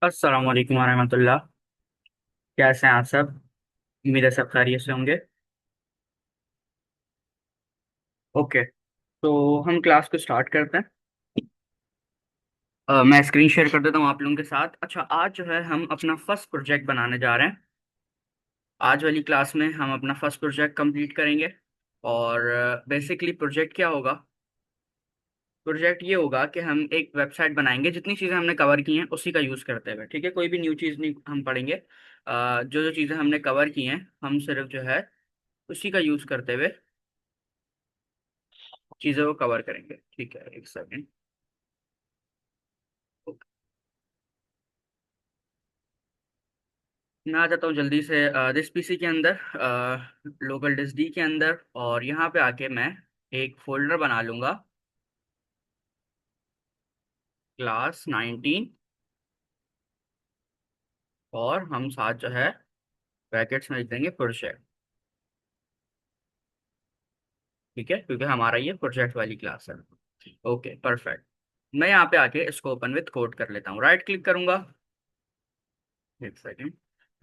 अस्सलाम वालेकुम रहमतुल्लाह। कैसे हैं आप सब? उम्मीद है सब खैरियत से होंगे। ओके, तो हम क्लास को स्टार्ट करते हैं। मैं स्क्रीन शेयर कर देता हूँ आप लोगों के साथ। अच्छा, आज जो है हम अपना फर्स्ट प्रोजेक्ट बनाने जा रहे हैं। आज वाली क्लास में हम अपना फर्स्ट प्रोजेक्ट कंप्लीट करेंगे। और बेसिकली प्रोजेक्ट क्या होगा? प्रोजेक्ट ये होगा कि हम एक वेबसाइट बनाएंगे, जितनी चीज़ें हमने कवर की हैं उसी का यूज़ करते हुए। ठीक है, कोई भी न्यू चीज़ नहीं हम पढ़ेंगे। जो जो चीज़ें हमने कवर की हैं हम सिर्फ जो है उसी का यूज़ करते हुए चीज़ों को कवर करेंगे। ठीक है, एक सेकेंड। मैं आ जाता हूँ जल्दी से दिस पीसी के अंदर, लोकल डिस्क डी के अंदर, और यहाँ पे आके मैं एक फोल्डर बना लूँगा, क्लास 19। और हम साथ जो है ब्रैकेट्स में लिख देंगे प्रोजेक्ट। ठीक है, क्योंकि हमारा ये प्रोजेक्ट वाली क्लास है। Okay, perfect. मैं यहाँ पे आके इसको ओपन विथ कोड कर लेता हूँ। राइट क्लिक करूंगा, एक सेकेंड।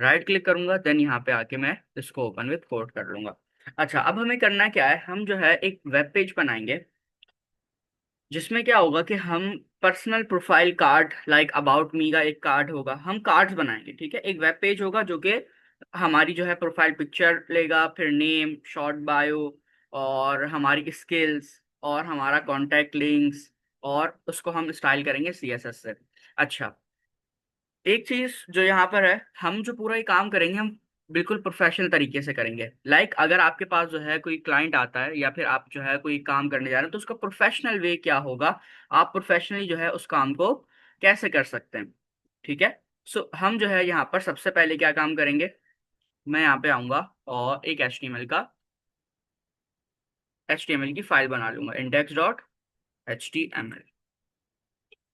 राइट क्लिक करूंगा, देन यहाँ पे आके मैं इसको ओपन विथ कोड कर लूंगा। अच्छा, अब हमें करना क्या है, हम जो है एक वेब पेज बनाएंगे, जिसमें क्या होगा कि हम personal profile card, like about me का एक कार्ड होगा, हम कार्ड्स बनाएंगे। ठीक है, एक वेब पेज होगा जो कि हमारी जो है प्रोफाइल पिक्चर लेगा, फिर नेम, शॉर्ट बायो, और हमारी स्किल्स, और हमारा कॉन्टैक्ट लिंक्स, और उसको हम स्टाइल करेंगे सीएसएस से। अच्छा, एक चीज जो यहाँ पर है, हम जो पूरा ये काम करेंगे हम बिल्कुल प्रोफेशनल तरीके से करेंगे। लाइक अगर आपके पास जो है कोई क्लाइंट आता है या फिर आप जो है कोई काम करने जा रहे हैं, तो उसका प्रोफेशनल वे क्या होगा, आप प्रोफेशनली जो है उस काम को कैसे कर सकते हैं। ठीक है, सो हम जो है यहाँ पर सबसे पहले क्या काम करेंगे, मैं यहाँ पे आऊंगा और एक एच टी एम एल की फाइल बना लूंगा, index.html।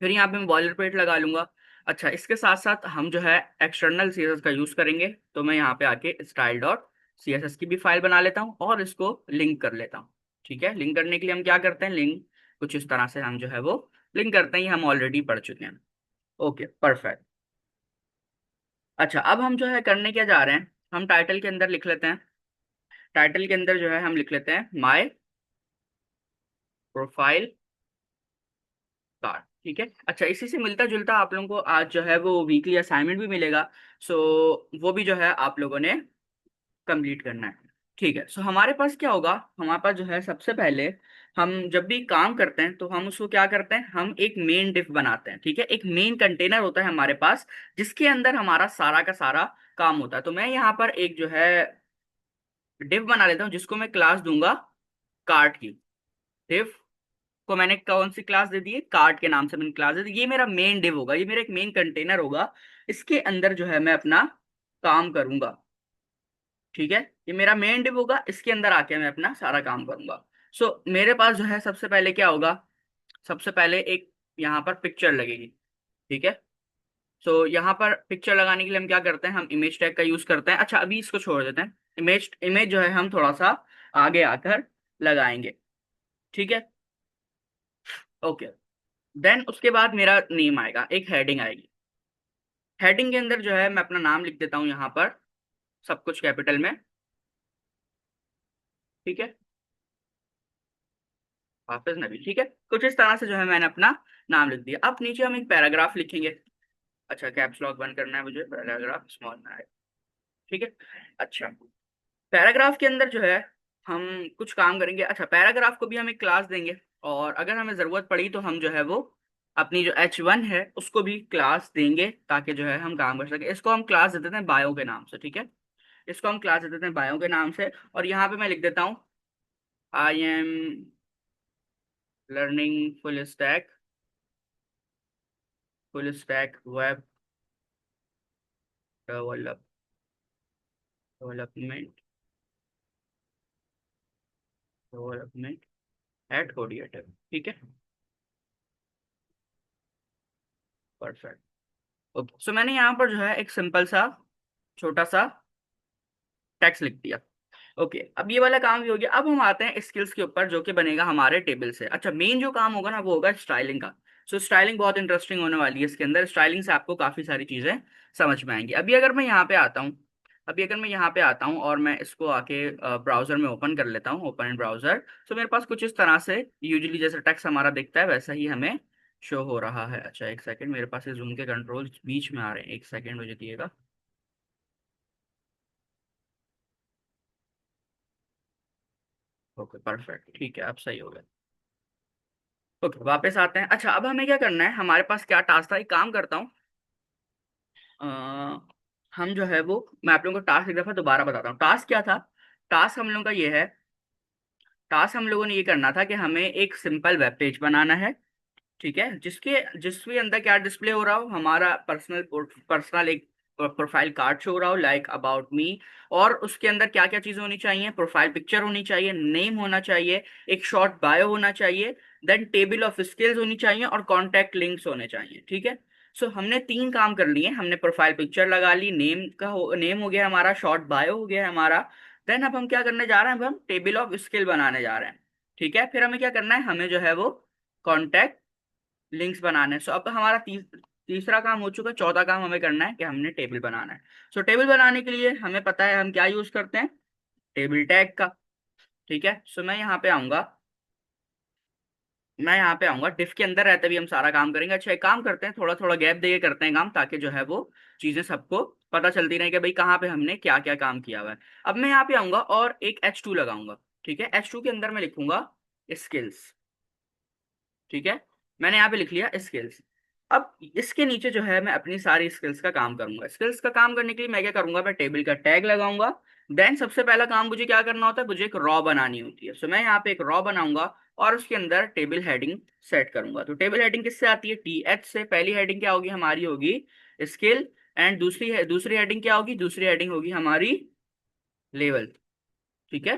फिर यहाँ पे मैं बॉयलर प्लेट लगा लूंगा। अच्छा, इसके साथ साथ हम जो है एक्सटर्नल सीएसएस का यूज करेंगे, तो मैं यहाँ पे आके स्टाइल डॉट सीएसएस की भी फाइल बना लेता हूँ और इसको लिंक कर लेता हूँ। ठीक है, लिंक करने के लिए हम क्या करते हैं, लिंक कुछ इस तरह से हम जो है वो लिंक करते हैं, ये हम ऑलरेडी पढ़ चुके हैं। Okay, perfect. अच्छा, अब हम जो है करने क्या जा रहे हैं, हम टाइटल के अंदर लिख लेते हैं। टाइटल के अंदर जो है हम लिख लेते हैं माई प्रोफाइल कार्ड। ठीक है, अच्छा, इसी से मिलता जुलता आप लोगों को आज जो है वो वीकली असाइनमेंट भी मिलेगा। सो वो भी जो है आप लोगों ने कंप्लीट करना है। ठीक है, सो हमारे पास क्या होगा, हमारे पास जो है सबसे पहले हम जब भी काम करते हैं तो हम उसको क्या करते हैं, हम एक मेन डिफ बनाते हैं। ठीक है, एक मेन कंटेनर होता है हमारे पास, जिसके अंदर हमारा सारा का सारा काम होता है। तो मैं यहाँ पर एक जो है डिफ बना लेता हूँ, जिसको मैं क्लास दूंगा कार्ट की। डिफ को मैंने कौन सी क्लास दे दी है, कार्ड के नाम से मैंने क्लास दे दी। ये मेरा मेन डिव होगा, ये मेरा एक मेन कंटेनर होगा। इसके अंदर जो है मैं अपना काम करूंगा। ठीक है, ये मेरा मेन डिव होगा, इसके अंदर आके मैं अपना सारा काम करूंगा। सो मेरे पास जो है सबसे पहले क्या होगा, सबसे पहले एक यहाँ पर पिक्चर लगेगी। ठीक है, सो यहाँ पर पिक्चर लगाने के लिए हम क्या करते हैं, हम इमेज टैग का यूज करते हैं। अच्छा, अभी इसको छोड़ देते हैं। इमेज इमेज जो है हम थोड़ा सा आगे आकर लगाएंगे। ठीक है, ओके। देन उसके बाद मेरा नेम आएगा, एक हेडिंग आएगी। हेडिंग के अंदर जो है मैं अपना नाम लिख देता हूँ यहाँ पर, सब कुछ कैपिटल में। ठीक है, हाफिज नबी। ठीक है, कुछ इस तरह से जो है मैंने अपना नाम लिख दिया। अब नीचे हम एक पैराग्राफ लिखेंगे। अच्छा, कैप्स लॉक बंद करना है मुझे, पैराग्राफ स्मॉल में आए। ठीक है, अच्छा, पैराग्राफ के अंदर जो है हम कुछ काम करेंगे। अच्छा, पैराग्राफ को भी हम एक क्लास देंगे, और अगर हमें ज़रूरत पड़ी तो हम जो है वो अपनी जो H1 है उसको भी क्लास देंगे, ताकि जो है हम काम कर सके। इसको हम क्लास दे देते हैं बायो के नाम से। ठीक है, इसको हम क्लास दे देते हैं बायो के नाम से, और यहाँ पे मैं लिख देता हूँ I am learning full stack web develop development development at Codiator. ठीक है, परफेक्ट। ओके, सो मैंने यहाँ पर जो है एक सिंपल सा छोटा सा टेक्स्ट लिख दिया। ओके, अब ये वाला काम भी हो गया। अब हम आते हैं स्किल्स के ऊपर, जो कि बनेगा हमारे टेबल से। अच्छा, मेन जो काम होगा ना वो होगा स्टाइलिंग का। सो स्टाइलिंग बहुत इंटरेस्टिंग होने वाली है इसके अंदर। स्टाइलिंग से आपको काफ़ी सारी चीज़ें समझ में आएंगी। अभी अगर मैं यहाँ पे आता हूँ और मैं इसको आके ब्राउजर में ओपन कर लेता हूँ, ओपन इन ब्राउजर, तो मेरे पास कुछ इस तरह से यूजुअली जैसे टेक्स्ट हमारा दिखता है वैसा ही हमें शो हो रहा है। अच्छा एक सेकंड, मेरे पास ये जूम के कंट्रोल बीच में आ रहे हैं, एक सेकंड मुझे दिएगा। ओके परफेक्ट, ठीक है, अब सही हो गया। ओके वापस आते हैं। अच्छा अब हमें क्या करना है, हमारे पास क्या टास्क था, एक काम करता हूँ, अ, हम जो है वो, मैं आप लोगों को टास्क एक दफा दोबारा बताता हूँ। टास्क क्या था? टास्क हम लोगों का ये है, टास्क हम लोगों ने ये करना था कि हमें एक सिंपल वेब पेज बनाना है, ठीक है, जिसके अंदर क्या डिस्प्ले हो रहा हो, हमारा पर्सनल एक प्रोफाइल कार्ड शो हो रहा हो, लाइक अबाउट मी। और उसके अंदर क्या क्या चीजें होनी चाहिए, प्रोफाइल पिक्चर होनी चाहिए, नेम होना चाहिए, एक शॉर्ट बायो होना चाहिए, देन टेबल ऑफ स्किल्स होनी चाहिए और कॉन्टैक्ट लिंक्स होने चाहिए, ठीक है। सो हमने तीन काम कर लिए, हमने प्रोफाइल पिक्चर लगा ली, नेम हो गया हमारा, शॉर्ट बायो हो गया हमारा। देन अब हम क्या करने जा रहे हैं, अब हम टेबल ऑफ स्किल बनाने जा रहे हैं, ठीक है। फिर हमें क्या करना है, हमें जो है वो कॉन्टैक्ट लिंक्स बनाने हैं। सो अब हमारा तीसरा काम हो चुका है। चौथा काम हमें करना है कि हमने टेबल बनाना है। सो टेबल बनाने के लिए हमें पता है हम क्या यूज करते हैं, टेबल टैग का, ठीक है। सो मैं यहाँ पे आऊंगा, डिफ के अंदर रहते हुए हम सारा काम करेंगे। अच्छा एक काम करते हैं, थोड़ा थोड़ा गैप दे के करते हैं काम, ताकि जो है वो चीजें सबको पता चलती रहे कि भाई कहाँ पे हमने क्या क्या काम किया हुआ है। अब मैं यहाँ पे आऊंगा और एक H2 लगाऊंगा, ठीक है। H2 के अंदर मैं लिखूंगा स्किल्स, ठीक है। मैंने यहाँ पे लिख लिया स्किल्स। अब इसके नीचे जो है मैं अपनी सारी स्किल्स का काम करूंगा। स्किल्स का काम करने के लिए मैं क्या करूंगा, मैं टेबल का टैग लगाऊंगा। देन सबसे पहला काम मुझे क्या करना होता है, मुझे एक रॉ बनानी होती है। सो मैं यहाँ पे एक रॉ बनाऊंगा और उसके अंदर टेबल हेडिंग सेट करूंगा। तो टेबल हेडिंग किससे आती है, TH से। पहली हेडिंग क्या होगी हमारी, होगी स्किल। एंड दूसरी हेडिंग क्या होगी, दूसरी हेडिंग होगी हमारी लेवल, ठीक है।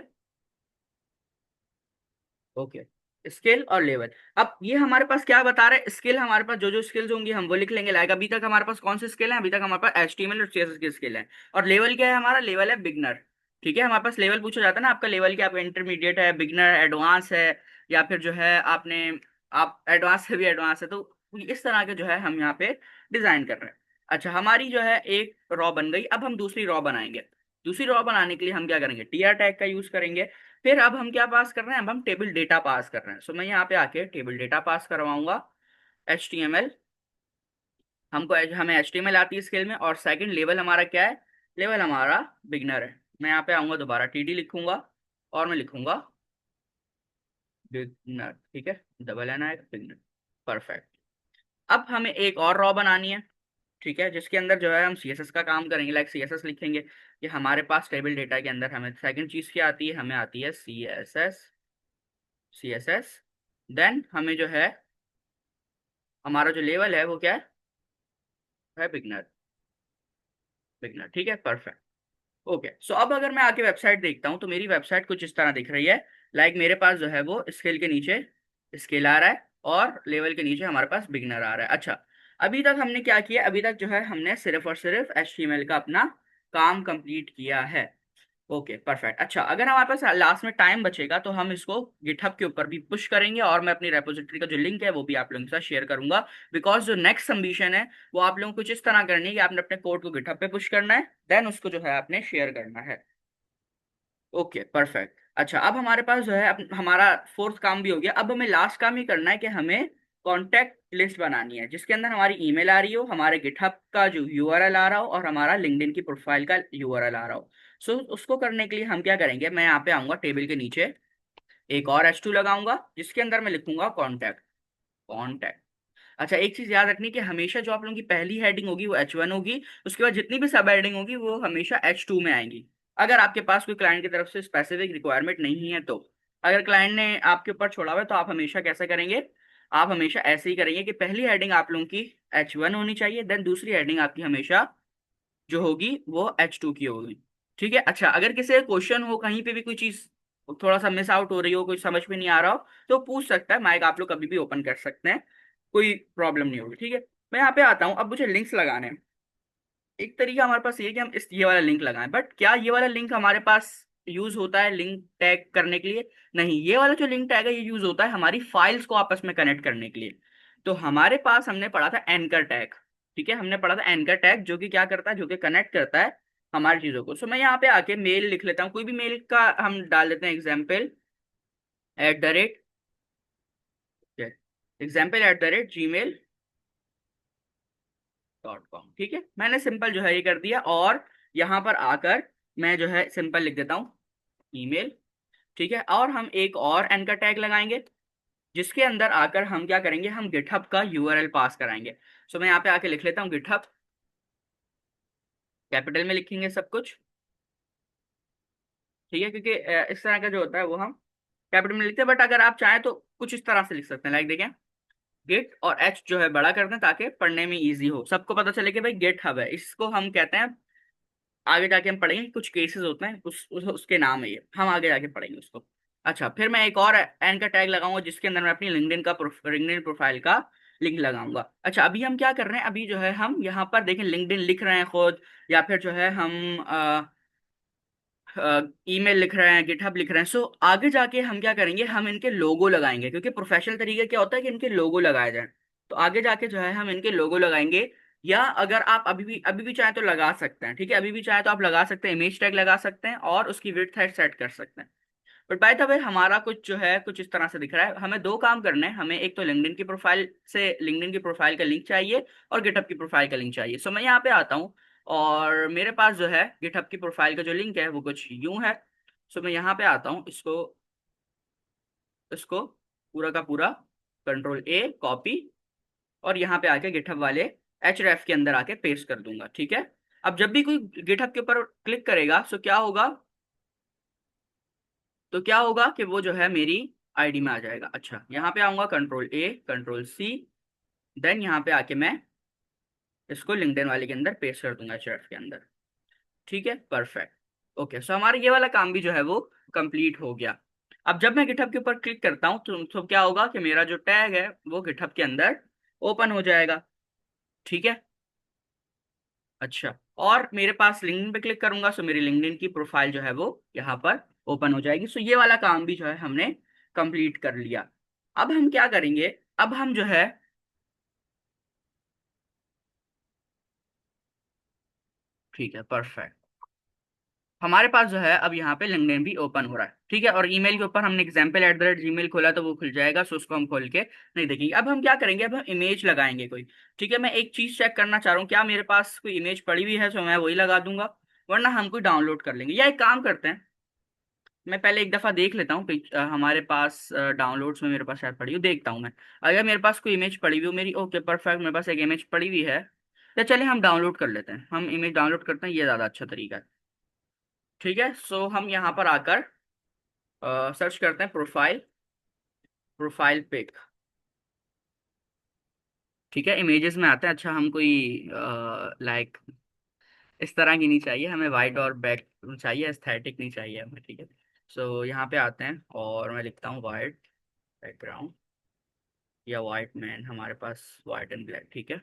ओके, स्किल और लेवल। अब ये हमारे पास क्या बता रहे हैं, स्किल हमारे पास जो जो स्किल्स होंगी हम वो लिख लेंगे। लाइक अभी तक हमारे पास कौन से स्किल है, अभी तक हमारे पास HTML और CSS की स्किल है। और लेवल क्या है हमारा, लेवल है बिगनर, ठीक है। हमारे पास लेवल पूछा जाता है ना, आपका लेवल क्या, आपका इंटरमीडिएट है, बिगनर है, एडवांस है, या फिर जो है आप एडवांस से भी एडवांस है। तो इस तरह के जो है हम यहाँ पे डिजाइन कर रहे हैं। अच्छा हमारी जो है एक रॉ बन गई। अब हम दूसरी रॉ बनाएंगे। दूसरी रॉ बनाने के लिए हम क्या करेंगे, TR टैग का यूज करेंगे। फिर अब हम क्या पास कर रहे हैं, अब हम टेबल डेटा पास कर रहे हैं। सो मैं यहाँ पे आके टेबल डेटा पास करवाऊंगा, HTML। हमें HTML आती है स्केल में। और सेकंड लेवल हमारा क्या है, लेवल हमारा बिगनर है। मैं यहाँ पे आऊंगा, दोबारा TD लिखूंगा और मैं लिखूंगा बिगनर, ठीक है, डबल एन आएगा, बिगनर, परफेक्ट। अब हमें एक और रॉ बनानी है, ठीक है, जिसके अंदर जो है हम CSS का काम करेंगे। लाइक CSS लिखेंगे कि हमारे पास टेबल डेटा के अंदर हमें सेकंड चीज क्या आती है, हमें आती है CSS। देन हमें जो है हमारा जो लेवल है वो क्या है बिगनर, बिगनर, ठीक है, परफेक्ट। ओके सो अब अगर मैं आके वेबसाइट देखता हूँ तो मेरी वेबसाइट कुछ इस तरह दिख रही है। लाइक मेरे पास जो है वो स्केल के नीचे स्केल आ रहा है और लेवल के नीचे हमारे पास बिगनर आ रहा है। अच्छा अभी तक हमने क्या किया, अभी तक जो है हमने सिर्फ और सिर्फ HTML का अपना काम कंप्लीट किया है। Okay perfect. अच्छा अगर हमारे पास लास्ट में टाइम बचेगा तो हम इसको गिटहब के ऊपर भी पुश करेंगे और मैं अपनी रेपोजिटरी का जो लिंक है वो भी आप लोगों के साथ शेयर करूंगा। बिकॉज जो नेक्स्ट सबमिशन है वो आप लोगों को कुछ इस तरह करनी है कि आपने अपने कोड को गिटहब पे पुश करना है, देन उसको जो है आपने शेयर करना है। Okay perfect. अच्छा अब हमारे पास जो है हमारा फोर्थ काम भी हो गया। अब हमें लास्ट काम ही करना है कि हमें कॉन्टैक्ट लिस्ट बनानी है, जिसके अंदर हमारी ईमेल आ रही हो, हमारे गिटहब का जो URL आ रहा हो और हमारा लिंक्डइन की प्रोफाइल का URL आ रहा हो। सो उसको करने के लिए हम क्या करेंगे, मैं यहाँ पे आऊंगा, टेबल के नीचे एक और H2 लगाऊंगा, जिसके अंदर मैं लिखूंगा कॉन्टैक्ट, कॉन्टैक्ट। अच्छा एक चीज याद रखनी कि हमेशा जो आप लोगों की पहली हेडिंग होगी वो H1 होगी, उसके बाद जितनी भी सब हेडिंग होगी वो हमेशा H2 में आएंगी। अगर आपके पास कोई क्लाइंट की तरफ से स्पेसिफिक रिक्वायरमेंट नहीं है तो, अगर क्लाइंट ने आपके ऊपर छोड़ा हुआ है तो आप हमेशा कैसे करेंगे, आप हमेशा ऐसे ही करेंगे कि पहली हेडिंग आप लोगों की H1 होनी चाहिए, देन दूसरी हेडिंग आपकी हमेशा जो होगी वो H2 की होगी, ठीक है। अच्छा अगर किसी का क्वेश्चन हो, कहीं पे भी कोई चीज थोड़ा सा मिस आउट हो रही हो, कोई समझ में नहीं आ रहा हो, तो पूछ सकता है, माइक आप लोग कभी भी ओपन कर सकते हैं, कोई प्रॉब्लम नहीं होगी, ठीक है। मैं यहाँ पे आता हूँ, अब मुझे लिंक्स लगाने हैं। एक तरीका हमारे पास ये है कि हम ये वाला लिंक लगाएं, बट क्या ये वाला लिंक हमारे पास यूज होता है लिंक टैग करने के लिए? नहीं, ये वाला जो लिंक टैग है ये यूज होता है हमारी फाइल्स को आपस में कनेक्ट करने के लिए। तो हमारे पास हमने पढ़ा था एंकर टैग। ठीक है, हमने पढ़ा था एंकर टैग, जो कि क्या करता है, जो कि कनेक्ट करता है हमारी चीजों को। सो मैं यहाँ पे आके मेल लिख लेता हूँ, कोई भी मेल का हम डाल देते हैं, एग्जाम्पल एट द रेट ठीक है, मैंने सिंपल जो है ये कर दिया, और यहाँ पर आकर मैं जो है सिंपल लिख देता हूँ ईमेल। ठीक है, और हम एक और एंकर टैग लगाएंगे, जिसके अंदर आकर हम क्या करेंगे, हम गिटहब का यूआरएल पास कराएंगे। सो मैं यहाँ पे आके लिख लेता हूँ गिटहब, कैपिटल में लिखेंगे सब कुछ। ठीक है, क्योंकि इस तरह का जो होता है वो हम कैपिटल में लिखते हैं, बट अगर आप चाहें तो कुछ इस तरह से लिख सकते हैं, लाइक देखें, गेट और एच जो है बड़ा कर दें ताकि पढ़ने में इजी हो, सबको पता चले कि भाई गेट हब है, इसको हम कहते हैं। आगे जाके हम पढ़ेंगे, कुछ केसेस होते हैं उसके नाम है ये, हम आगे जाके पढ़ेंगे उसको। अच्छा, फिर मैं एक और एन का टैग लगाऊंगा, जिसके अंदर मैं अपनी लिंक्डइन प्रोफाइल का लिंक लगाऊंगा। अच्छा, अभी हम क्या कर रहे हैं, अभी जो है हम यहाँ पर देखें लिंक्डइन लिख रहे हैं खुद, या फिर जो है हम ईमेल लिख रहे हैं, गिटहब लिख रहे हैं। सो आगे जाके हम क्या करेंगे, हम इनके लोगो लगाएंगे, क्योंकि प्रोफेशनल तरीके क्या होता है कि इनके लोगो लगाए जाए। तो आगे जाके जो है हम इनके लोगो लगाएंगे, या अगर आप अभी भी चाहें तो लगा सकते हैं। ठीक है, अभी भी चाहें तो आप लगा सकते हैं, इमेज टैग लगा सकते हैं और उसकी विड्थ हाइट सेट कर सकते हैं। बट बाय द वे हमारा कुछ जो है कुछ इस तरह से दिख रहा है। हमें दो काम करने हैं, हमें एक तो लिंक्डइन की प्रोफाइल का लिंक चाहिए, और गिटहब की प्रोफाइल का लिंक चाहिए। सो मैं यहाँ पे आता हूँ, और मेरे पास जो है गिटहब की प्रोफाइल का जो लिंक है वो कुछ यूं है। सो मैं यहाँ पे आता हूँ, इसको इसको पूरा का पूरा Ctrl+A कॉपी, और यहाँ पे आके गिटहब वाले href के अंदर आके पेस्ट कर दूंगा। ठीक है, अब जब भी कोई गिटहब के ऊपर क्लिक करेगा, सो क्या होगा कि वो जो है मेरी आईडी में आ जाएगा। अच्छा, यहाँ पे आऊंगा, Ctrl+A Ctrl+C, देन यहाँ पे आके मैं इसको लिंक्डइन वाले के अंदर पेस्ट कर दूंगा, href के अंदर। ठीक है, परफेक्ट। ओके, सो हमारा ये वाला काम भी जो है वो कंप्लीट हो गया। अब जब मैं गिटहब के ऊपर क्लिक करता हूँ तो क्या होगा कि मेरा जो टैग है वो गिटहब के अंदर ओपन हो जाएगा। ठीक है, अच्छा, और मेरे पास लिंक्डइन पे क्लिक करूंगा, सो मेरी लिंक्डइन की प्रोफाइल जो है वो यहाँ पर ओपन हो जाएगी। सो ये वाला काम भी जो है हमने कंप्लीट कर लिया। अब हम क्या करेंगे, अब हम जो है, ठीक है, परफेक्ट, हमारे पास जो है अब यहाँ पे लिंक्डइन भी ओपन हो रहा है। ठीक है, और ईमेल के ऊपर हमने example@gmail खोला तो वो खुल जाएगा, सो उसको हम खोल के नहीं देखेंगे। अब हम क्या करेंगे, अब हम इमेज लगाएंगे कोई। ठीक है, मैं एक चीज चेक करना चाह रहा हूँ, क्या मेरे पास कोई इमेज पड़ी हुई है, सो मैं वही लगा दूंगा, वरना हम कोई डाउनलोड कर लेंगे। या एक काम करते हैं, मैं पहले एक दफा देख लेता हूँ हमारे पास डाउनलोड्स में मेरे पास शायद पड़ी हो, देखता हूँ मैं। अगर मेरे पास कोई इमेज पड़ी हुई हो मेरी, ओके परफेक्ट, मेरे पास एक इमेज पड़ी हुई है, तो चलिए हम डाउनलोड कर लेते हैं, हम इमेज डाउनलोड करते हैं, ये ज़्यादा अच्छा तरीका है। ठीक है, सो हम यहाँ पर आकर सर्च करते हैं प्रोफाइल पिक। ठीक है, इमेजेस में आते हैं। अच्छा, हम कोई लाइक इस तरह की नहीं चाहिए हमें, वाइट और बैक चाहिए, एस्थेटिक नहीं चाहिए हमें। ठीक है, सो यहाँ पे आते हैं, और मैं लिखता हूँ वाइट बैकग्राउंड, या वाइट मैन, हमारे पास वाइट एंड ब्लैक। ठीक है,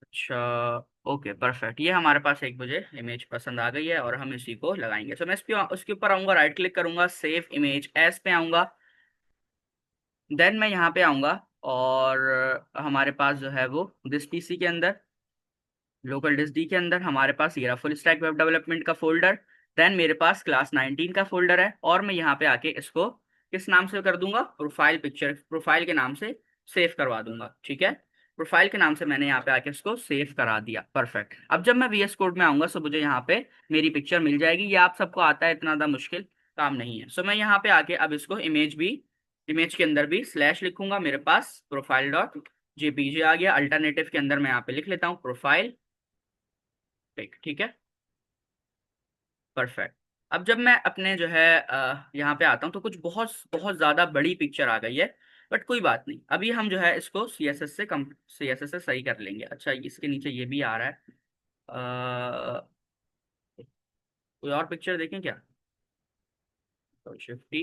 अच्छा, ओके परफेक्ट, ये हमारे पास एक मुझे इमेज पसंद आ गई है, और हम इसी को लगाएंगे। तो मैं इस पे उसके ऊपर आऊंगा, राइट क्लिक करूंगा, सेव इमेज एज पे आऊंगा, देन मैं यहाँ पे आऊंगा, और हमारे पास जो है वो दिस पीसी के अंदर, लोकल डिस्क डी के अंदर हमारे पास ये रहा फुल स्टैक वेब डेवलपमेंट का फोल्डर। देन मेरे पास क्लास 19 का फोल्डर है, और मैं यहाँ पे आके इसको किस नाम से कर दूंगा, प्रोफाइल के नाम से सेव करवा दूंगा। ठीक है, प्रोफाइल के नाम से मैंने यहाँ पे आके इसको सेव करा दिया, परफेक्ट। अब जब मैं VS कोड में आऊंगा, सो मुझे यहाँ पे मेरी पिक्चर मिल जाएगी। ये आप सबको आता है, इतना ज़्यादा मुश्किल काम नहीं है। सो मैं यहाँ पे आके अब इसको इमेज के अंदर भी स्लैश लिखूंगा, मेरे पास प्रोफाइल.jpg आ गया। अल्टरनेटिव के अंदर मैं यहाँ पे लिख लेता हूँ प्रोफाइल पिक। ठीक है, परफेक्ट। अब जब मैं अपने जो है यहाँ पे आता हूँ, तो कुछ बहुत बहुत ज़्यादा बड़ी पिक्चर आ गई है, बट कोई बात नहीं, अभी हम जो है इसको CSS से सही कर लेंगे। अच्छा, इसके नीचे ये भी आ रहा है, कोई और पिक्चर देखें क्या, तो शिफ्टी,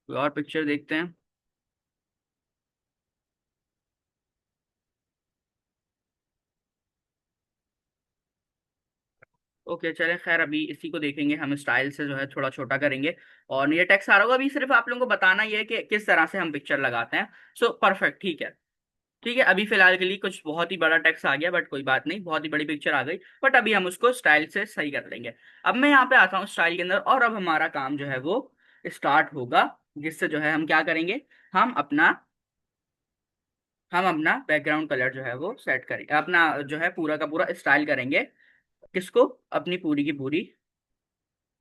कोई और पिक्चर देखते हैं। ओके, चले खैर, अभी इसी को देखेंगे, हम स्टाइल से जो है थोड़ा छोटा करेंगे, और नीचे टेक्स्ट आ रहा होगा। अभी सिर्फ आप लोगों को बताना ही है कि किस तरह से हम पिक्चर लगाते हैं। सो परफेक्ट, ठीक है। ठीक है, अभी फिलहाल के लिए कुछ बहुत ही बड़ा टेक्स्ट आ गया, बट कोई बात नहीं, बहुत ही बड़ी पिक्चर आ गई, बट अभी हम उसको स्टाइल से सही कर लेंगे। अब मैं यहाँ पे आता हूँ स्टाइल के अंदर, और अब हमारा काम जो है वो स्टार्ट होगा, जिससे जो है हम क्या करेंगे, हम अपना हम अपना बैकग्राउंड कलर जो है वो सेट करेंगे, अपना जो है पूरा का पूरा स्टाइल करेंगे। किसको? अपनी पूरी की पूरी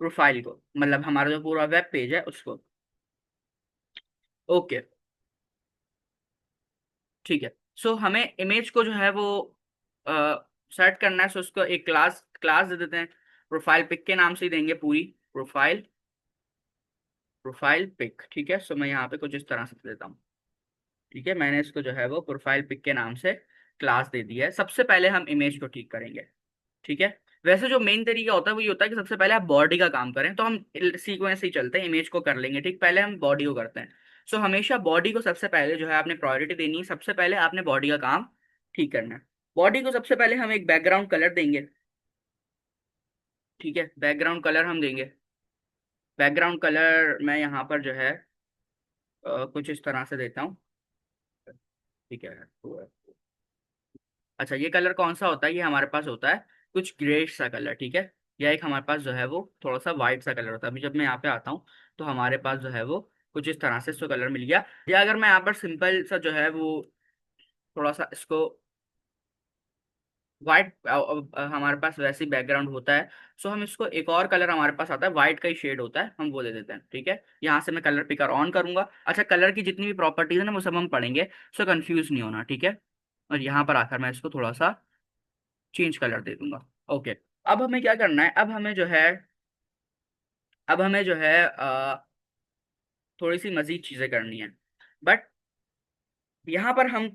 प्रोफाइल को, मतलब हमारा जो पूरा वेब पेज है उसको। ओके, ठीक है। सो हमें इमेज को जो है वो सेट करना है, सो उसको एक क्लास क्लास दे देते हैं, प्रोफाइल पिक के नाम से ही देंगे पूरी, प्रोफाइल प्रोफाइल पिक। ठीक है, सो मैं यहाँ पे कुछ इस तरह से दे देता हूँ। ठीक है, मैंने इसको जो है वो प्रोफाइल पिक के नाम से क्लास दे दिया है। सबसे पहले हम इमेज को ठीक करेंगे। ठीक है, वैसे जो मेन तरीका होता है वो ये होता है कि सबसे पहले आप बॉडी का काम करें, तो हम सीक्वेंस ही चलते हैं, इमेज को कर लेंगे ठीक, पहले हम बॉडी को करते हैं। सो हमेशा बॉडी को सबसे पहले जो है आपने प्रायोरिटी देनी है, सबसे पहले आपने बॉडी का काम ठीक करना है। बॉडी को सबसे पहले हम एक बैकग्राउंड कलर देंगे। ठीक है, बैकग्राउंड कलर हम देंगे। बैकग्राउंड कलर मैं यहाँ पर जो है कुछ इस तरह से देता हूँ। ठीक है, अच्छा ये कलर कौन सा होता है, ये हमारे पास होता है कुछ ग्रेट सा कलर। ठीक है, या एक हमारे पास जो है वो थोड़ा सा वाइट सा कलर होता है। अभी जब मैं यहाँ पे आता हूँ तो हमारे पास जो है वो कुछ इस तरह से इसको कलर मिल गया। या अगर मैं यहाँ पर सिंपल सा जो है वो थोड़ा सा इसको वाइट, हमारे पास वैसे ही बैकग्राउंड होता है, सो हम इसको एक और कलर हमारे पास आता है, वाइट का ही शेड होता है, हम वो दे देते हैं। ठीक है, यहाँ से मैं कलर पिकर ऑन करूंगा। अच्छा, कलर की जितनी भी प्रॉपर्टीज है ना वो सब हम पढ़ेंगे, सो कंफ्यूज नहीं होना। ठीक है, और यहाँ पर आकर मैं इसको थोड़ा सा चेंज कलर दे दूंगा। ओके, अब हमें क्या करना है, अब हमें जो है थोड़ी सी मजीद चीजें करनी है। बट यहाँ पर हम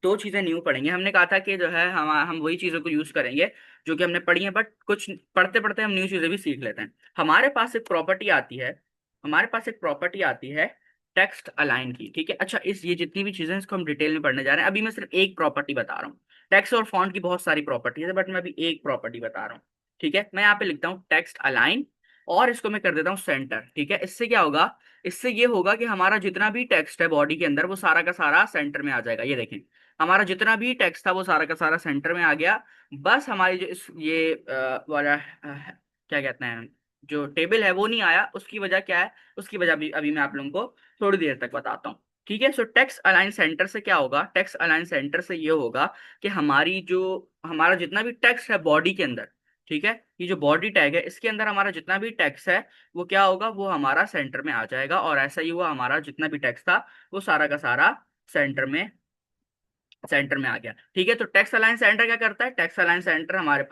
दो चीजें न्यू पढ़ेंगे। हमने कहा था कि जो है हम वही चीजों को यूज करेंगे जो कि हमने पढ़ी है, बट कुछ पढ़ते पढ़ते हम न्यू चीजें भी सीख लेते हैं। हमारे पास एक प्रॉपर्टी आती है, हमारे पास एक प्रॉपर्टी आती है टेक्स्ट अलाइन की। ठीक है, अच्छा इस ये जितनी भी चीजें हैं इसको हम डिटेल में पढ़ने जा रहे हैं। अभी मैं सिर्फ एक प्रॉपर्टी बता रहा हूँ। टेक्स्ट और फॉन्ट की बहुत सारी प्रॉपर्टीज है, बट मैं अभी एक प्रॉपर्टी बता रहा हूँ। ठीक है, मैं यहाँ पे लिखता हूँ टेक्स्ट अलाइन, और इसको मैं कर देता हूँ सेंटर। ठीक है, इससे क्या होगा, इससे ये होगा कि हमारा जितना भी टेक्स्ट है बॉडी के अंदर वो सारा का सारा सेंटर में आ जाएगा। ये देखें, हमारा जितना भी टेक्स्ट था वो सारा का सारा सेंटर में आ गया। बस हमारी जो इस ये वाला क्या कहते हैं, जो टेबल है वो नहीं आया, उसकी वजह क्या है, उसकी वजह भी अभी मैं आप लोगों को थोड़ी देर तक बताता हूँ। ठीक है, सो टेक्स्ट अलाइन सेंटर से क्या होगा, टेक्स्ट अलाइन सेंटर से ये होगा कि हमारी जो हमारा जितना भी टेक्स्ट है बॉडी के अंदर, ठीक है, ये जो बॉडी टैग है इसके अंदर हमारा जितना भी टेक्स्ट है वो क्या होगा, वो हमारा सेंटर में आ जाएगा। और ऐसा ही हुआ, हमारा जितना भी टेक्स्ट था वो सारा का सारा सेंटर में सेंटर में आ गया। ठीक है, तो टेक्स्ट अलाइन सेंटर क्या करता है, टेक्स्ट अलाइन सेंटर हमारे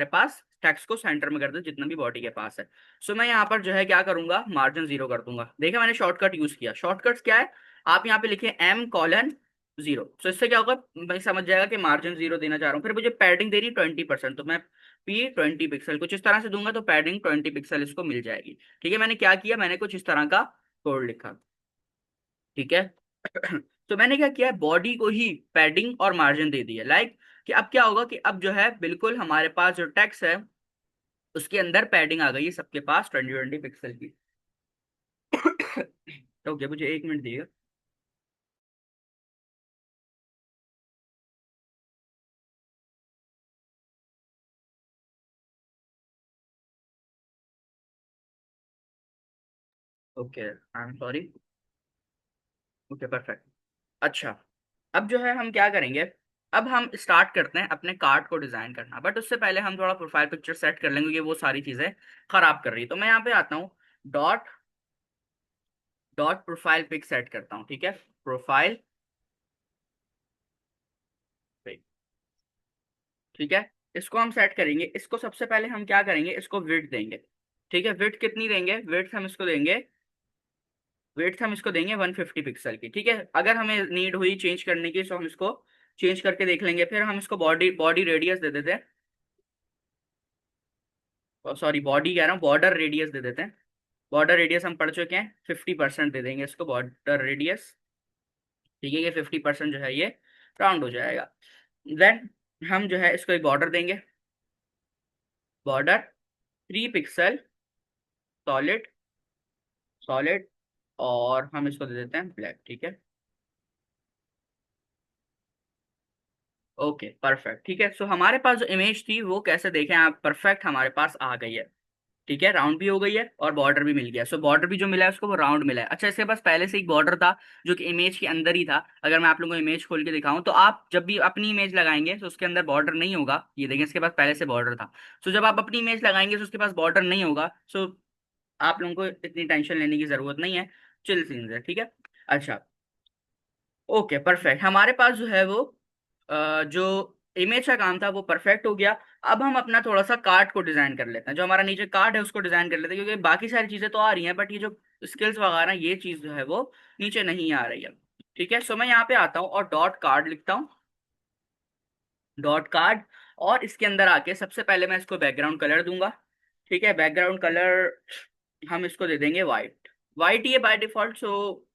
पास टेक्स्ट को सेंटर में कर दे जितना भी बॉडी के पास है। सो मैं यहाँ पर जो है क्या करूंगा, मार्जिन 0 कर दूंगा। देखा, मैंने शॉर्टकट यूज किया। शॉर्टकट्स क्या है, आप यहाँ पे लिखे M:0। सो इससे क्या होगा, मैं समझ जाएगा कि मार्जिन 0 देना चाह रहा हूँ। फिर मुझे पैडिंग देनी 20%, तो मैं P20 पिक्सल कुछ इस तरह से दूंगा, तो पैडिंग 20 पिक्सल इसको मिल जाएगी। ठीक है, मैंने क्या किया, मैंने कुछ इस तरह का कोड लिखा। ठीक है, तो मैंने क्या किया, बॉडी को ही पैडिंग और मार्जिन दे दिया। लाइक कि अब क्या होगा कि अब जो है बिल्कुल हमारे पास जो टेक्स्ट है उसके अंदर पैडिंग आ गई है सबके पास 20 पिक्सल की। ओके, मुझे 1 मिनट दिएगा। Okay, I am sorry. Okay, perfect. अच्छा, अब जो है हम क्या करेंगे, अब हम स्टार्ट करते हैं अपने कार्ड को डिजाइन करना, बट उससे पहले हम थोड़ा प्रोफाइल पिक्चर सेट कर लेंगे, क्योंकि वो सारी चीजें खराब कर रही है। तो मैं यहाँ पे आता हूँ, dot dot profile pic set करता हूँ। ठीक है, प्रोफाइल पिक। ठीक है, इसको हम सेट करेंगे। इसको सबसे पहले हम क्या करेंगे, इसको विड्थ देंगे। ठीक है, विड्थ कितनी देंगे, विड्थ हम इसको देंगे 150 पिक्सल की। ठीक है, अगर हमें नीड हुई चेंज करने की तो हम इसको चेंज करके देख लेंगे। फिर हम इसको बॉडी बॉडी रेडियस दे देते हैं, सॉरी बॉडी कह रहा हूँ, बॉर्डर रेडियस दे देते हैं। बॉर्डर रेडियस हम पढ़ चुके हैं, 50% दे देंगे इसको बॉर्डर रेडियस। ठीक है, ये 50% जो है ये राउंड हो जाएगा। देन हम जो है इसको एक बॉर्डर देंगे, बॉर्डर 3 पिक्सल सॉलिड सॉलिड, और हम इसको दे देते हैं ब्लैक। ठीक है, ओके परफेक्ट, ठीक है। सो हमारे पास जो इमेज थी वो कैसे देखें आप, परफेक्ट हमारे पास आ गई है। ठीक है, राउंड भी हो गई है और बॉर्डर भी मिल गया। सो बॉर्डर भी जो मिला है उसको वो राउंड मिला है। अच्छा, इसके पास पहले से एक बॉर्डर था जो कि इमेज के अंदर ही था। अगर मैं आप लोगों को इमेज खोल के दिखाऊं तो आप जब भी अपनी इमेज लगाएंगे तो उसके अंदर बॉर्डर नहीं होगा। ये देखें, इसके पास पहले से बॉर्डर था। सो जब आप अपनी इमेज लगाएंगे तो उसके पास बॉर्डर नहीं होगा। सो आप लोगों को इतनी टेंशन लेने की जरूरत नहीं है। चिल सीन्स है, ठीक है। अच्छा, ओके परफेक्ट। हमारे पास जो है वो जो इमेज का काम था वो परफेक्ट हो गया। अब हम अपना थोड़ा सा कार्ड को डिजाइन कर लेते हैं। जो हमारा नीचे कार्ड है उसको डिजाइन कर लेते हैं, क्योंकि बाकी सारी चीजें तो आ रही हैं बट ये जो स्किल्स वगैरह ये चीज जो है वो नीचे नहीं आ रही है। ठीक है, सो मैं यहाँ पे आता हूँ और डॉट कार्ड लिखता हूँ, डॉट कार्ड। और इसके अंदर आके सबसे पहले मैं इसको बैकग्राउंड कलर दूंगा। ठीक है, बैकग्राउंड कलर हम इसको दे देंगे वाइट। वाइट ही है बाय डिफॉल्ट, सो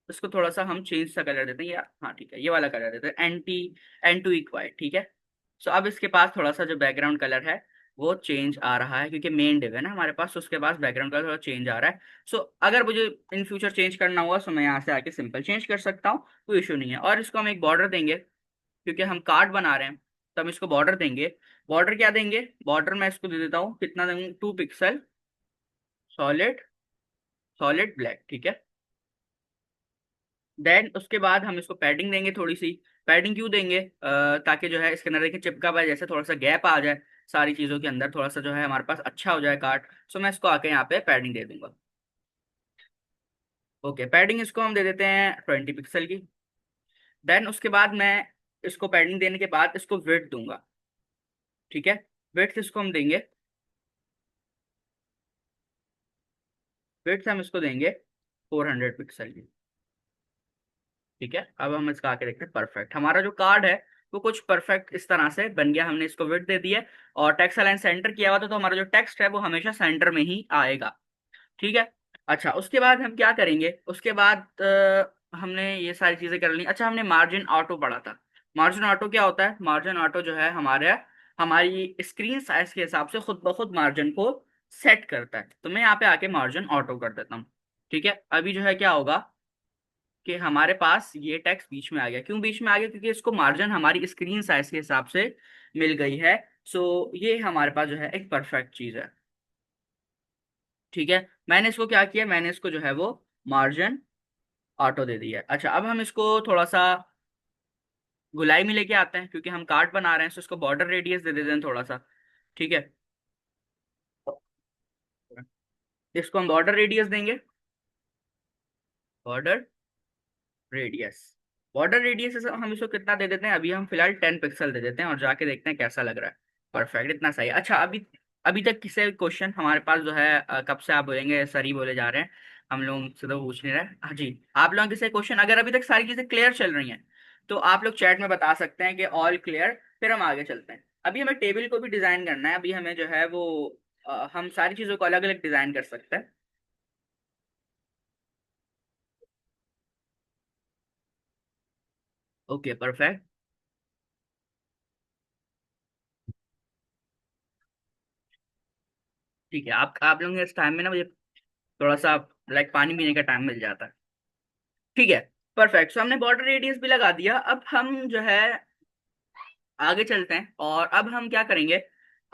इसको थोड़ा सा हम चेंज सा कलर देते हैं, या हाँ ठीक है, ये वाला कलर देते हैं, एन टू इक्वाइट। ठीक है, सो अब इसके पास थोड़ा सा जो बैकग्राउंड कलर है वो चेंज आ रहा है, क्योंकि मेन डिव है ना हमारे पास, तो उसके पास बैकग्राउंड कलर थोड़ा चेंज आ रहा है। सो अगर मुझे इन फ्यूचर चेंज करना हुआ तो मैं यहाँ से आके सिंपल चेंज कर सकता हूँ, कोई इशू नहीं है। और इसको हम एक बॉर्डर देंगे, क्योंकि हम कार्ड बना रहे हैं तो हम इसको बॉर्डर देंगे। बॉर्डर क्या देंगे, बॉर्डर मैं इसको दे देता हूँ, कितना देंगे, 2 पिक्सल, सॉलिड, सॉलिड ब्लैक। ठीक है, देन उसके बाद हम इसको पैडिंग देंगे थोड़ी सी। पैडिंग क्यों देंगे, ताकि जो है इसके अंदर देखिए चिपका हुआ है, जैसे थोड़ा सा गैप आ जाए सारी चीज़ों के अंदर, थोड़ा सा जो है हमारे पास अच्छा हो जाए कार्ड। सो मैं इसको आके यहाँ पे पैडिंग दे दूंगा। ओके, पैडिंग इसको हम दे देते हैं 20 पिक्सल की। देन उसके बाद मैं इसको पैडिंग देने के बाद इसको विड्थ दूंगा। ठीक है, विड्थ इसको हम देंगे, विड्थ हम इसको देंगे 400 पिक्सल की। ठीक है, अब हम इसका आके देखते हैं। परफेक्ट, हमारा जो कार्ड है वो कुछ परफेक्ट इस तरह से बन गया। हमने इसको विड्थ दे दी है और टेक्स्ट अलाइन सेंटर किया हुआ था, तो हमारा जो टेक्स्ट है वो हमेशा सेंटर में ही आएगा। ठीक है। अच्छा, उसके बाद हम क्या करेंगे, उसके बाद हमने ये सारी चीजें कर ली। अच्छा, हमने मार्जिन ऑटो पढ़ा था। मार्जिन ऑटो क्या होता है, मार्जिन ऑटो जो है हमारे हमारी स्क्रीन साइज के हिसाब से खुद ब खुद मार्जिन को सेट करता है। तो मैं यहाँ पे आके मार्जिन ऑटो कर देता हूँ। ठीक है, अभी जो है क्या होगा कि हमारे पास ये टेक्स्ट बीच में आ गया। क्यों बीच में आ गया, क्योंकि इसको मार्जिन हमारी स्क्रीन साइज के हिसाब से मिल गई है। सो ये हमारे पास जो है एक परफेक्ट चीज है। ठीक है, मैंने इसको क्या किया, मैंने इसको जो है वो मार्जिन ऑटो दे दिया है। अच्छा, अब हम इसको थोड़ा सा गुलाई में लेके आते हैं, क्योंकि हम कार्ड बना रहे हैं, तो इसको बॉर्डर रेडियस दे देते हैं थोड़ा सा। ठीक है, इसको हम बॉर्डर रेडियस देंगे, बॉर्डर रेडियस। बॉर्डर रेडियस हम इसको कितना दे देते हैं, अभी हम फिलहाल 10 पिक्सल दे देते हैं और जाके देखते हैं कैसा लग रहा है। परफेक्ट, इतना सही। अच्छा, अभी अभी तक किसी क्वेश्चन हमारे पास जो है कब से आप बोलेंगे सर ही बोले जा रहे हैं, हम लोग से तो पूछ नहीं रहे। हाँ जी, आप लोगों के से क्वेश्चन अगर अभी तक सारी चीजें क्लियर चल रही हैं तो आप लोग चैट में बता सकते हैं कि ऑल क्लियर, फिर हम आगे चलते हैं। अभी हमें टेबल को भी डिजाइन करना है। अभी हमें जो है वो हम सारी चीजों को अलग अलग डिजाइन कर सकते हैं। ओके परफेक्ट, ठीक है। आप लोगों के इस टाइम में ना मुझे थोड़ा सा लाइक पानी पीने का टाइम मिल जाता है। ठीक है, परफेक्ट। सो हमने बॉर्डर रेडियस भी लगा दिया। अब हम जो है आगे चलते हैं और अब हम क्या करेंगे,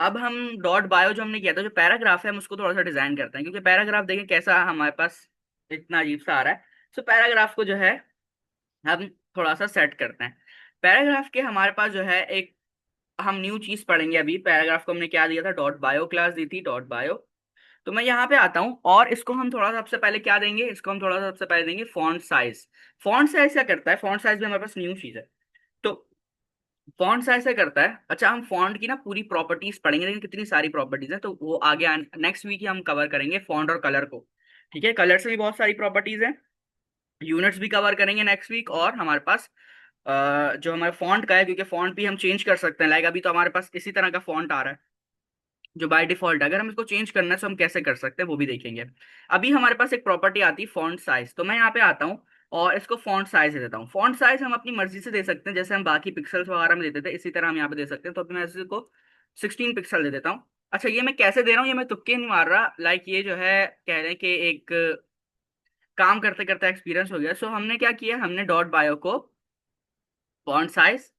अब हम डॉट बायो जो हमने किया था, जो पैराग्राफ है, हम उसको थोड़ा सा डिजाइन करते हैं, क्योंकि पैराग्राफ देखें कैसा हमारे पास इतना अजीब सा आ रहा है। सो पैराग्राफ को जो है हम थोड़ा सा सेट करते हैं। पैराग्राफ के हमारे पास जो है एक हम न्यू चीज पढ़ेंगे। अभी पैराग्राफ को हमने क्या दिया था, डॉट बायो क्लास दी थी, डॉट बायो। तो मैं यहाँ पे आता हूँ और इसको हम थोड़ा सा सबसे पहले क्या देंगे, इसको हम थोड़ा सा सबसे पहले देंगे फॉन्ट साइज। फॉन्ट साइज क्या करता है, फॉन्ट साइज भी हमारे पास न्यू चीज है। तो फॉन्ट साइज क्या करता है, अच्छा हम फॉन्ट की ना पूरी प्रॉपर्टीज पढ़ेंगे, लेकिन कितनी सारी प्रॉपर्टीज है तो वो आगे नेक्स्ट वीक ही हम कवर करेंगे फॉन्ट और कलर को। ठीक है, कलर से भी बहुत सारी प्रॉपर्टीज है, यूनिट्स भी कवर करेंगे नेक्स्ट वीक। और हमारे पास जो हमारे फॉन्ट का है, क्योंकि फॉन्ट भी हम चेंज कर सकते हैं। लाइक अभी तो हमारे पास इसी तरह का फॉन्ट आ रहा है जो बाय डिफॉल्ट है, अगर हम इसको चेंज करना है तो हम कैसे कर सकते हैं वो भी देखेंगे। अभी हमारे पास एक प्रॉपर्टी आती है फॉन्ट साइज। तो मैं यहाँ पे आता हूँ और इसको फॉन्ट साइज दे देता हूँ। फॉन्ट साइज हम अपनी मर्जी से दे सकते हैं, जैसे हम बाकी पिक्सल्स वगैरह में देते थे इसी तरह हम यहाँ पे दे सकते हैं। तो अभी मैं इसको 16 पिक्सल दे देता हूँ। अच्छा, ये मैं कैसे दे रहा हूँ, ये मैं तुक्के नहीं मार रहा, लाइक ये जो है कह रहे हैं कि एक काम करते करते एक्सपीरियंस हो गया। सो हमने क्या किया, हमने डॉट बायो को फॉन्ट साइज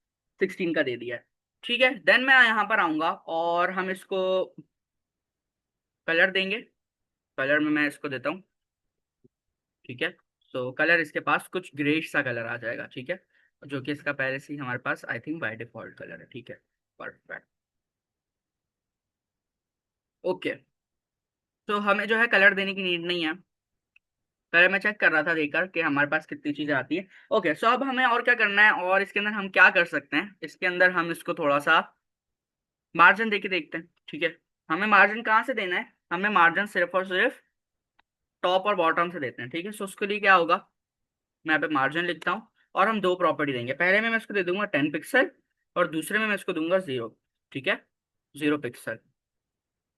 16 का दे दिया है। ठीक है, देन मैं यहाँ पर आऊंगा और हम इसको कलर देंगे। कलर में मैं इसको देता हूँ। ठीक है, तो कलर इसके पास कुछ ग्रेश सा कलर आ जाएगा। ठीक है, जो कि इसका पहले से ही हमारे पास I think by default colour है। ठीक है, परफेक्ट। ओके, तो हमें जो है कलर देने की नीड नहीं है। पहले मैं चेक कर रहा था देखकर कि हमारे पास कितनी चीजें आती है। ओके, सो अब हमें और क्या करना है, और इसके अंदर हम क्या कर सकते हैं, इसके अंदर हम इसको थोड़ा सा मार्जिन दे के देखते हैं। ठीक है, हमें मार्जिन कहाँ से देना है, हमें मार्जिन सिर्फ और सिर्फ टॉप और बॉटम से देते हैं। ठीक है, सो उसके लिए क्या होगा, मैं यहाँ पे मार्जिन लिखता हूँ और हम दो प्रॉपर्टी देंगे। पहले में मैं इसको दे दूंगा 10 पिक्सल और दूसरे में मैं इसको दूंगा 0। ठीक है, 0 पिक्सल।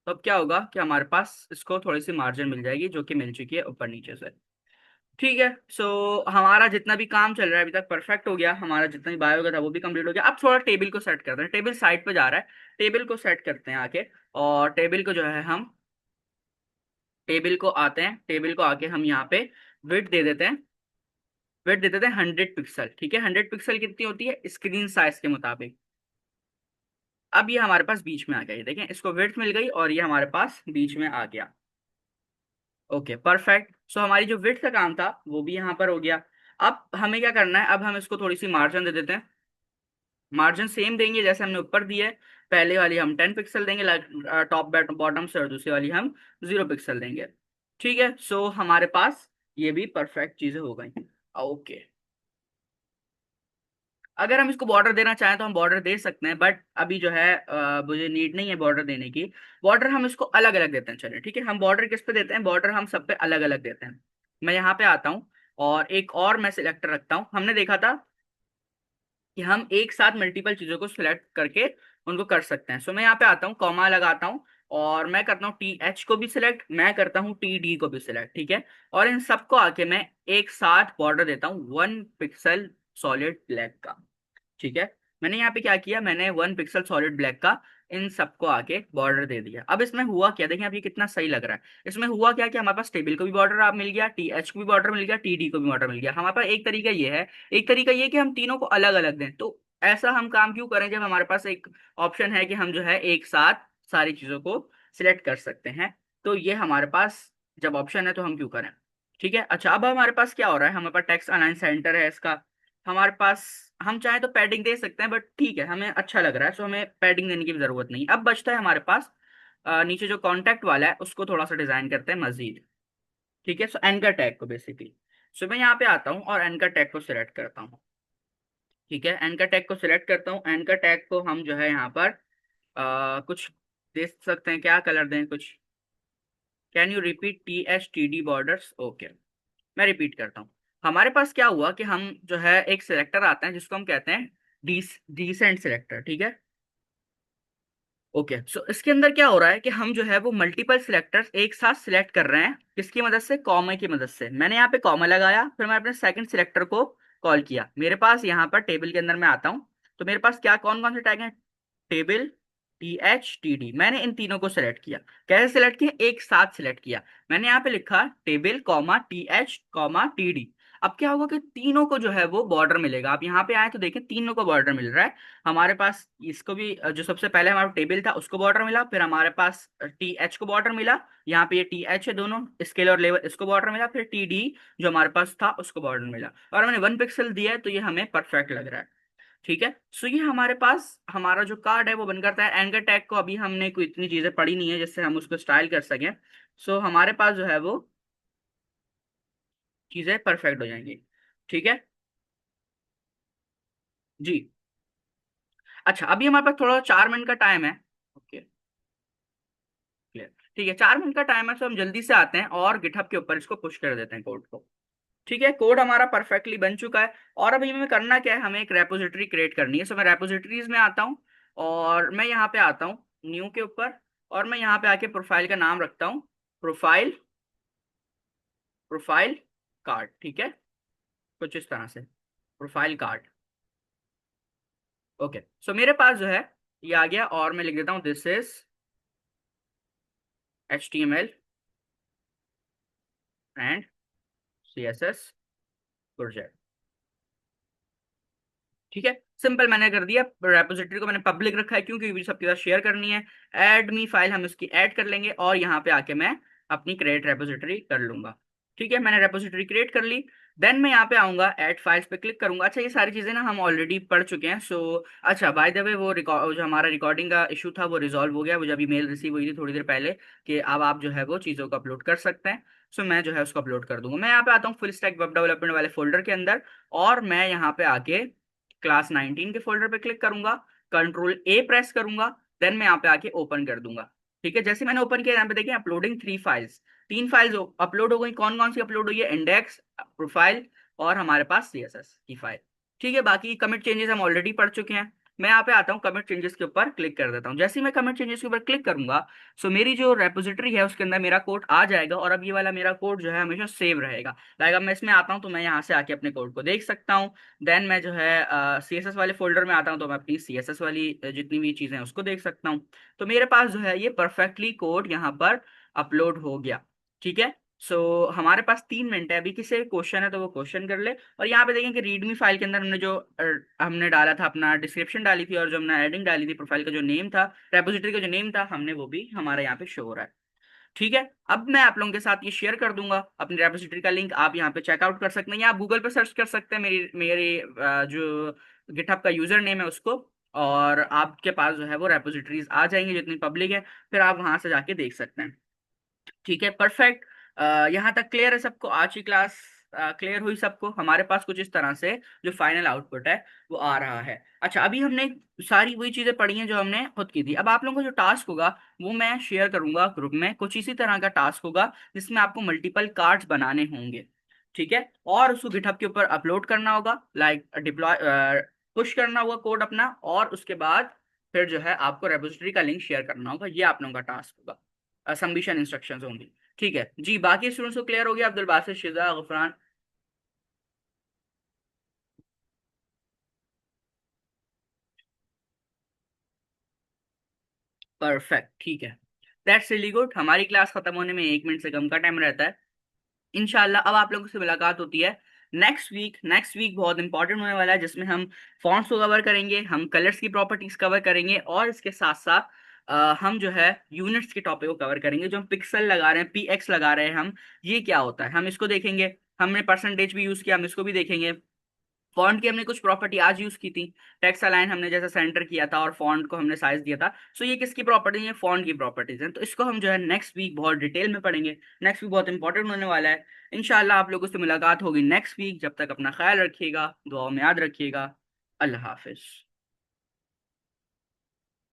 तो अब क्या होगा कि हमारे पास इसको थोड़ी सी मार्जिन मिल जाएगी, जो कि मिल चुकी है ऊपर नीचे से। ठीक है, सो हमारा जितना भी काम चल रहा है अभी तक परफेक्ट हो गया, हमारा जितना भी बायो का था वो भी कंप्लीट हो गया। अब थोड़ा टेबल को सेट करते हैं, टेबल साइड पे जा रहा है, टेबल को सेट करते हैं आके। और टेबल को जो है हम टेबल को आते हैं, टेबल को आके हम यहाँ पे विड्थ दे देते हैं। विड्थ दे देते हैं 100 पिक्सल। ठीक है, 100 पिक्सल कितनी होती है स्क्रीन साइज के मुताबिक। अब ये हमारे पास बीच में आ गया, ये देखें, इसको विड्थ मिल गई और ये हमारे पास बीच में आ गया। Okay, perfect. सो हमारी जो विड्थ का काम था वो भी यहाँ पर हो गया। अब हमें क्या करना है, अब हम इसको थोड़ी सी मार्जिन दे देते हैं। मार्जिन सेम देंगे जैसे हमने ऊपर दिए। पहले वाली हम 10 पिक्सल देंगे टॉप बॉटम से, और दूसरी वाली हम 0 पिक्सल देंगे। ठीक है, सो हमारे पास ये भी परफेक्ट चीजें हो गई। ओके, अगर हम इसको बॉर्डर देना चाहें तो हम बॉर्डर दे सकते हैं, बट अभी जो है मुझे नीड नहीं है बॉर्डर देने की। बॉर्डर हम इसको अलग अलग देते हैं। चलिए ठीक है, हम बॉर्डर किस पे देते हैं, बॉर्डर हम सब पे अलग अलग देते हैं। मैं यहाँ पे आता हूँ और एक और मैं सिलेक्टर रखता हूँ। हमने देखा था कि हम एक साथ मल्टीपल चीजों को सिलेक्ट करके उनको कर सकते हैं। सो मैं यहाँ पे आता हूँ, कॉमा लगाता हूँ और मैं करता हूँ TH को भी सिलेक्ट, मैं करता हूँ TD को भी सिलेक्ट। ठीक है, और इन सबको आके मैं एक साथ बॉर्डर देता हूँ 1 पिक्सल सॉलिड ब्लैक का। ठीक है, मैंने यहाँ पे क्या किया, मैंने 1 पिक्सल सॉलिड ब्लैक का इन सबको आके बॉर्डर दे दिया। अब इसमें हुआ क्या, देखिए अब ये कितना सही लग रहा है। इसमें हुआ क्या कि हमारे पास टेबल को भी बॉर्डर आप मिल गया, TH को भी बॉर्डर मिल गया, TD को भी बॉर्डर मिल गया। हमारे पास एक तरीका ये है, एक तरीका ये कि हम तीनों को अलग अलग दें। तो ऐसा हम काम क्यों करें जब हमारे पास एक ऑप्शन है कि हम जो है एक साथ सारी चीजों को सिलेक्ट कर सकते हैं। तो ये हमारे पास जब ऑप्शन है तो हम क्यों करें। ठीक है, अच्छा, अब हमारे पास क्या हो रहा है, हमारे पास टेक्स्ट अलाइन सेंटर है इसका। हमारे पास हम चाहे तो पैडिंग दे सकते हैं, बट ठीक है, हमें अच्छा लग रहा है, सो हमें पैडिंग देने की भी जरूरत नहीं। अब बचता है हमारे पास नीचे जो कॉन्टैक्ट वाला है उसको थोड़ा सा डिजाइन करते हैं मजीद। ठीक है, सो एंकर टैग को बेसिकली, सो मैं यहाँ पे आता हूँ और एंकर टैग को सिलेक्ट करता हूँ। ठीक है, एंकर टैग को सिलेक्ट करता हूँ। एंकर टैग को हम जो है यहाँ पर कुछ दे सकते हैं, क्या कलर दें कुछ। Can you repeat THTD borders. Okay, मैं रिपीट करता हूँ। हमारे पास क्या हुआ कि हम जो है एक सिलेक्टर आता है जिसको हम कहते हैं डिसेंट सिलेक्टर। ठीक है, ओके, सो इसके अंदर क्या हो रहा है कि हम जो है वो मल्टीपल सिलेक्टर्स एक साथ सिलेक्ट कर रहे हैं, किसकी मदद से, कॉमा की मदद से। मैंने यहाँ पे कॉमा लगाया, फिर मैं अपने सेकंड सिलेक्टर को कॉल किया। मेरे पास यहाँ पर टेबल के अंदर मैं आता हूँ, तो मेरे पास क्या कौन कौन से टैग हैं, टेबल, THTD। मैंने इन तीनों को सिलेक्ट किया। कैसे सिलेक्ट किया, एक साथ सिलेक्ट किया। मैंने यहाँ पे लिखा table comma TH comma TD। अब क्या होगा कि तीनों को जो है वो बॉर्डर मिलेगा। आप यहाँ पे आए तो देखें तीनों को बॉर्डर मिल रहा है। हमारे पास इसको भी जो सबसे पहले हमारा टेबल था उसको बॉर्डर मिला, फिर हमारे पास TH को बॉर्डर मिला, यहाँ पे ये TH है दोनों स्केल और लेवल, इसको बॉर्डर मिला, फिर TD जो हमारे पास था उसको बॉर्डर मिला, और मैंने 1 पिक्सल दिया है, तो ये हमें परफेक्ट लग रहा है। ठीक है, सो ये हमारे पास हमारा जो कार्ड है वो बन करता है। एंकर टैग को अभी हमने कोई इतनी चीजें पढ़ी नहीं है जिससे हम उसको स्टाइल कर सकें। सो हमारे पास जो है वो चीजें परफेक्ट हो जाएंगी। ठीक है जी। अच्छा, अभी हमारे पास थोड़ा 4 मिनट का टाइम है। Okay, clear. ठीक है, 4 मिनट का टाइम है, तो हम जल्दी से आते हैं और गिटहब के ऊपर इसको पुश कर देते हैं कोड को। ठीक है, कोड हमारा परफेक्टली बन चुका है। और अभी हमें करना क्या है, हमें एक रेपोजिटरी क्रिएट करनी है। सो मैं रेपोजिटरीज में आता हूँ और मैं यहाँ पे आता हूँ न्यू के ऊपर, और मैं यहाँ पे आके प्रोफाइल का नाम रखता हूँ प्रोफाइल, प्रोफाइल कार्ड। ठीक है, कुछ इस तरह से प्रोफाइल कार्ड। ओके, सो मेरे पास जो है ये आ गया, और मैं लिख देता हूँ this is HTML and CSS project. ठीक है, सिंपल मैंने कर दिया, रेपोजिटरी को मैंने पब्लिक रखा है क्योंकि मुझे सबके साथ शेयर करनी है। ऐड मी फाइल हम इसकी ऐड कर लेंगे और यहाँ पे आके मैं अपनी क्रिएट रेपोजिटरी कर लूंगा। ठीक है, मैंने रेपोजिटरी क्रिएट कर ली। देन मैं यहाँ पे आऊंगा, ऐड फाइल्स पे क्लिक करूंगा। अच्छा, ये सारी चीजें ना हम ऑलरेडी पढ़ चुके हैं। सो अच्छा, बाय द वे वो रिकॉर्ड जो हमारा रिकॉर्डिंग का इशू था वो रिजॉल्व हो गया। मुझे अभी मेल रिसीव हुई थी थोड़ी देर पहले कि अब आप जो है वो चीज़ों को अपलोड कर सकते हैं। सो मैं जो है उसको अपलोड कर दूंगा। मैं यहाँ पे आता हूँ फुल स्टैक वेब डेवलपमेंट वाले फोल्डर के अंदर, और मैं यहाँ पे आके क्लास 19 के फोल्डर पे क्लिक करूंगा, कंट्रोल ए प्रेस करूंगा। देन मैं यहाँ पे आके ओपन कर दूंगा। ठीक है, जैसे मैंने ओपन किया यहाँ पे देखिए अपलोडिंग 3 फाइल्स, 3 फाइल्स अपलोड हो गई। कौन कौन सी अपलोड हुई है? इंडेक्स, प्रोफाइल, और हमारे पास सीएसएस की फाइल। ठीक है, बाकी कमिट चेंजेस हम ऑलरेडी पढ़ चुके हैं। मैं यहाँ पे आता हूँ, कमिट चेंजेस के ऊपर क्लिक कर देता हूँ। जैसे ही मैं कमिट चेंजेस के ऊपर क्लिक करूंगा, सो मेरी जो रेपोजिटरी है उसके अंदर मेरा कोड आ जाएगा, और अब ये वाला मेरा कोड जो है हमेशा सेव रहेगा। लाइक अब मैं इसमें आता हूँ तो मैं यहाँ से आके अपने कोड को देख सकता हूँ। देन मैं जो है सीएसएस वाले फोल्डर में आता हूँ तो मैं अपनी सीएसएस वाली जितनी भी चीज़ें हैं उसको देख सकता हूँ। तो मेरे पास जो है ये परफेक्टली कोड यहाँ पर अपलोड हो गया। ठीक है, सो हमारे पास 3 मिनट है। अभी किसी क्वेश्चन है तो वो क्वेश्चन कर ले। और यहाँ पे देखें कि रीडमी फाइल के अंदर हमने जो हमने डाला था, अपना डिस्क्रिप्शन डाली थी और जो हमने हेडिंग डाली थी, प्रोफाइल का जो नेम था, रेपोजिटरी का जो नेम था, हमने वो भी हमारे यहाँ पे शो हो रहा है। ठीक है, अब मैं आप लोगों के साथ ये शेयर कर दूंगा अपनी रेपोजिटरी का लिंक। आप यहाँ पे चेकआउट कर सकते हैं या आप गूगल पे सर्च कर सकते हैं मेरी मेरी जो गिटहब का यूजर नेम है उसको, और आपके पास जो है वो रेपोजिटरीज आ जाएंगी जितनी पब्लिक है। फिर आप वहां से जाके देख सकते हैं। ठीक है, परफेक्ट। यहाँ तक क्लियर है सबको? आज की क्लास क्लियर हुई सबको? हमारे पास कुछ इस तरह से जो फाइनल आउटपुट है वो आ रहा है। अच्छा, अभी हमने सारी वही चीजें पढ़ी हैं जो हमने खुद की थी। अब आप लोगों को जो टास्क होगा वो मैं शेयर करूंगा ग्रुप में। कुछ इसी तरह का टास्क होगा जिसमें आपको मल्टीपल कार्ड्स बनाने होंगे। ठीक है, और उसको गिटहब के ऊपर अपलोड करना होगा, लाइक डिप्लॉय पुश करना होगा कोड अपना, और उसके बाद फिर जो है आपको रेपोजिटरी का लिंक शेयर करना होगा। ये आप लोगों का टास्क होगा, सबमिशन इंस्ट्रक्शंस होंगी। ठीक है जी, बाकी स्टूडेंट्स को क्लियर हो गया? अब्दुल बासित, शिजा, गफरान? परफेक्ट, ठीक है। That's really good. हमारी क्लास खत्म होने में 1 मिनट से कम का टाइम रहता है। इनशाला अब आप लोगों से मुलाकात होती है नेक्स्ट वीक। नेक्स्ट वीक बहुत इंपॉर्टेंट होने वाला है, जिसमें हम फॉन्ट्स को कवर करेंगे, हम कलर्स की प्रॉपर्टीज कवर करेंगे, और इसके साथ साथ हम जो है यूनिट्स के टॉपिक को कवर करेंगे। जो हम पिक्सल लगा रहे हैं, पीएक्स लगा रहे हैं हम, ये क्या होता है हम इसको देखेंगे। हमने परसेंटेज भी यूज किया, हम इसको भी देखेंगे। फॉन्ट की हमने कुछ प्रॉपर्टी आज यूज की थी। टेक्स्ट अलाइन हमने जैसा सेंटर किया था और फॉन्ट को हमने साइज दिया था। सो ये किसकी प्रॉपर्टी है? फॉन्ट की प्रॉपर्टीज हैं। तो इसको हम जो है नेक्स्ट वीक बहुत डिटेल में पढ़ेंगे। नेक्स्ट वीक बहुत इंपॉर्टेंट होने वाला है। इंशाल्लाह आप लोगों से मुलाकात होगी नेक्स्ट वीक। जब तक अपना ख्याल रखिएगा, दुआओं में याद रखिएगा। अल्लाह हाफिज।